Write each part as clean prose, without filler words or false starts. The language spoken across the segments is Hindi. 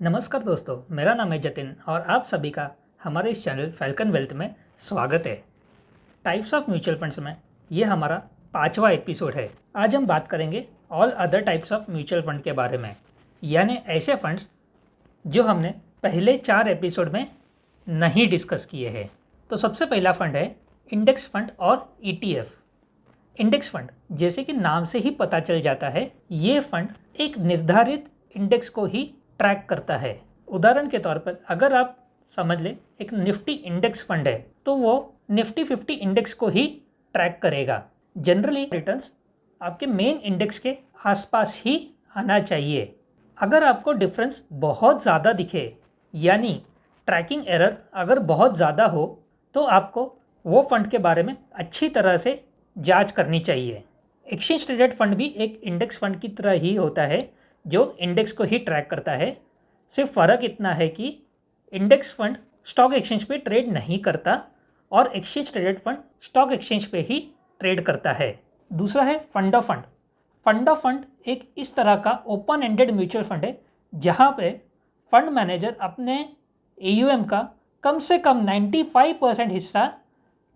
नमस्कार दोस्तों, मेरा नाम है जतिन और आप सभी का हमारे इस चैनल फैल्कन वेल्थ में स्वागत है। टाइप्स ऑफ म्यूचुअल फंड्स में ये हमारा 5वां एपिसोड है। आज हम बात करेंगे all other types of mutual fund के बारे में, यानी ऐसे फंड्स जो हमने पहले 4 एपिसोड में नहीं डिस्कस किए हैं। तो सबसे पहला फंड है इंडेक्स फंड और ETF। इंडेक्स फंड जैसे कि नाम से ही पता चल जाता है, ये फंड एक निर्धारित इंडेक्स को ही ट्रैक करता है। उदाहरण के तौर पर अगर आप समझ लें एक निफ्टी इंडेक्स फंड है तो वो निफ्टी 50 इंडेक्स को ही ट्रैक करेगा। जनरली रिटर्न्स आपके मेन इंडेक्स के आसपास ही आना चाहिए। अगर आपको डिफरेंस बहुत ज़्यादा दिखे, यानी ट्रैकिंग एरर अगर बहुत ज़्यादा हो, तो आपको वो फंड के बारे में अच्छी तरह से जांच करनी चाहिए। एक्सचेंज ट्रेडेड फंड भी एक इंडेक्स फंड की तरह ही होता है जो इंडेक्स को ही ट्रैक करता है। सिर्फ फ़र्क इतना है कि इंडेक्स फंड स्टॉक एक्सचेंज पे ट्रेड नहीं करता और exchange traded fund stock exchange पे ही ट्रेड करता है। दूसरा है fund of fund. Fund of fund एक इस तरह का ओपन एंडेड म्यूचुअल फंड है जहाँ पे फंड मैनेजर अपने AUM का कम से कम 95% हिस्सा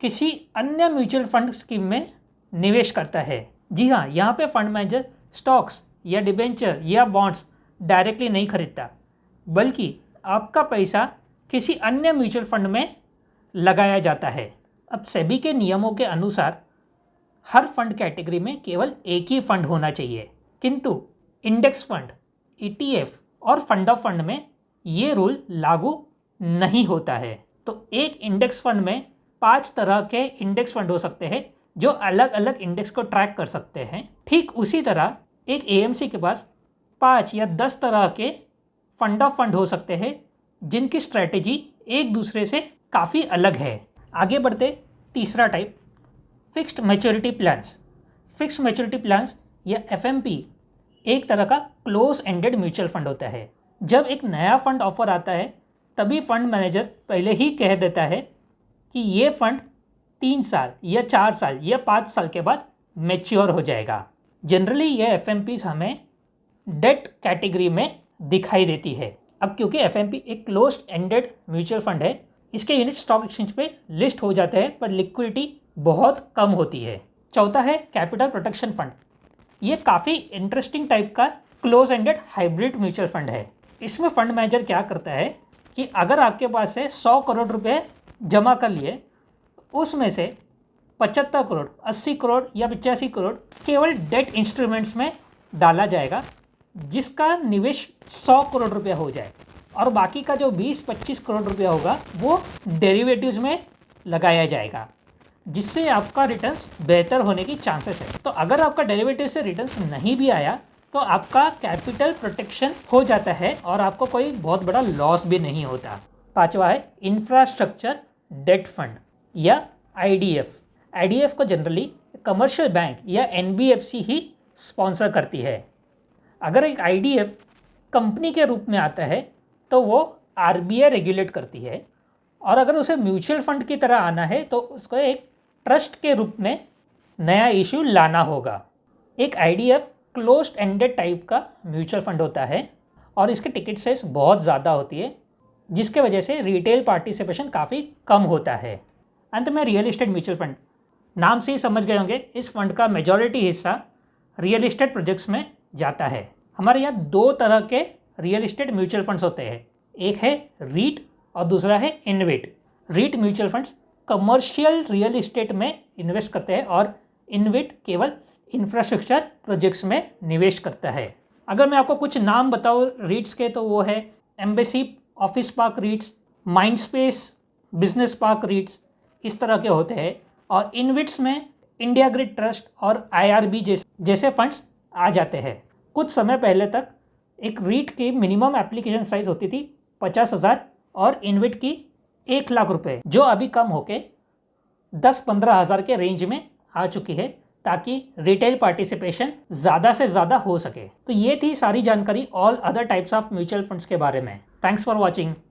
किसी अन्य म्यूचुअल फंड स्कीम में निवेश करता है। जी हाँ, यहाँ पे फंड मैनेजर स्टॉक्स या डिबेंचर या बॉन्ड्स डायरेक्टली नहीं खरीदता, बल्कि आपका पैसा किसी अन्य म्यूचुअल फंड में लगाया जाता है। अब सेबी के नियमों के अनुसार हर फंड कैटेगरी में केवल एक ही फंड होना चाहिए, किंतु इंडेक्स फंड, ETF और फंड ऑफ फंड में ये रूल लागू नहीं होता है। तो एक इंडेक्स फंड में 5 तरह के इंडेक्स फंड हो सकते हैं जो अलग अलग इंडेक्स को ट्रैक कर सकते हैं। ठीक उसी तरह एक AMC के पास 5 या 10 तरह के फंड ऑफ फंड हो सकते हैं जिनकी स्ट्रेटेजी एक दूसरे से काफ़ी अलग है। आगे बढ़ते तीसरा type, fixed maturity plans. Fixed maturity plans या FMP एक तरह का क्लोज एंडेड म्यूचुअल फंड होता है। जब एक नया फंड ऑफर आता है तभी फंड मैनेजर पहले ही कह देता है कि ये फंड 3 साल या 4 साल या 5 साल के बाद मैच्योर हो जाएगा। जनरली ये FMPs हमें डेट कैटेगरी में दिखाई देती है। अब क्योंकि FMP एक क्लोज्ड एंडेड म्यूचुअल फंड है, इसके यूनिट स्टॉक एक्सचेंज पे लिस्ट हो जाते हैं पर लिक्विडिटी बहुत कम होती है। चौथा है कैपिटल प्रोटेक्शन फंड। ये काफ़ी इंटरेस्टिंग टाइप का close ended hybrid mutual fund है। इसमें फंड मैनेजर क्या करता है कि अगर आपके पास से 100 करोड़ रुपए जमा कर लिए, उसमें से 75 करोड़, 80 करोड़ या 85 करोड़ केवल डेट इंस्ट्रूमेंट्स में डाला जाएगा जिसका निवेश 100 करोड़ रुपया हो जाए, और बाकी का जो 20-25 करोड़ रुपया होगा वो डेरिवेटिव्स में लगाया जाएगा, जिससे आपका रिटर्न्स बेहतर होने की चांसेस है। तो अगर आपका डेरिवेटिव से रिटर्न्स नहीं भी आया तो आपका कैपिटल प्रोटेक्शन हो जाता है और आपको कोई बहुत बड़ा लॉस भी नहीं होता। 5वां है इंफ्रास्ट्रक्चर डेट फंड या IDF। IDF को जनरली कमर्शियल बैंक या NBFC ही स्पॉन्सर करती है। अगर एक IDF कंपनी के रूप में आता है तो वो RBI रेगुलेट करती है, और अगर उसे म्यूचुअल फंड की तरह आना है तो उसको एक ट्रस्ट के रूप में नया इशू लाना होगा। एक IDF क्लोज्ड एंडेड टाइप का म्यूचुअल फंड होता है और इसके टिकट साइज बहुत ज़्यादा होती है, जिसके वजह से रिटेल पार्टिसिपेशन काफ़ी कम होता है। अंत में रियल एस्टेट म्यूचुअल फंड। नाम से ही समझ गए होंगे, इस फंड का मेजॉरिटी हिस्सा रियल एस्टेट प्रोजेक्ट्स में जाता है। हमारे यहाँ 2 तरह के रियल एस्टेट म्यूचुअल फंड्स होते हैं, एक है REIT और दूसरा है InvIT। REIT mutual funds commercial real estate में इन्वेस्ट करते हैं और InvIT केवल इंफ्रास्ट्रक्चर प्रोजेक्ट्स में निवेश करता है। अगर मैं आपको कुछ नाम बताऊँ REITs के, तो वो है embassy office park REITs, Mindspace business park REITs, इस तरह के होते हैं। और InvITs में इंडिया ग्रिड ट्रस्ट और IRB जैसे फंड्स आ जाते हैं। कुछ समय पहले तक एक REIT की मिनिमम एप्लीकेशन साइज होती थी 50,000 और InvIT की 1 लाख रुपए, जो अभी कम होके 10-15 हज़ार के रेंज में आ चुकी है, ताकि रिटेल पार्टिसिपेशन ज़्यादा से ज़्यादा हो सके। तो ये थी सारी जानकारी all other types of mutual funds के बारे में। Thanks for watching.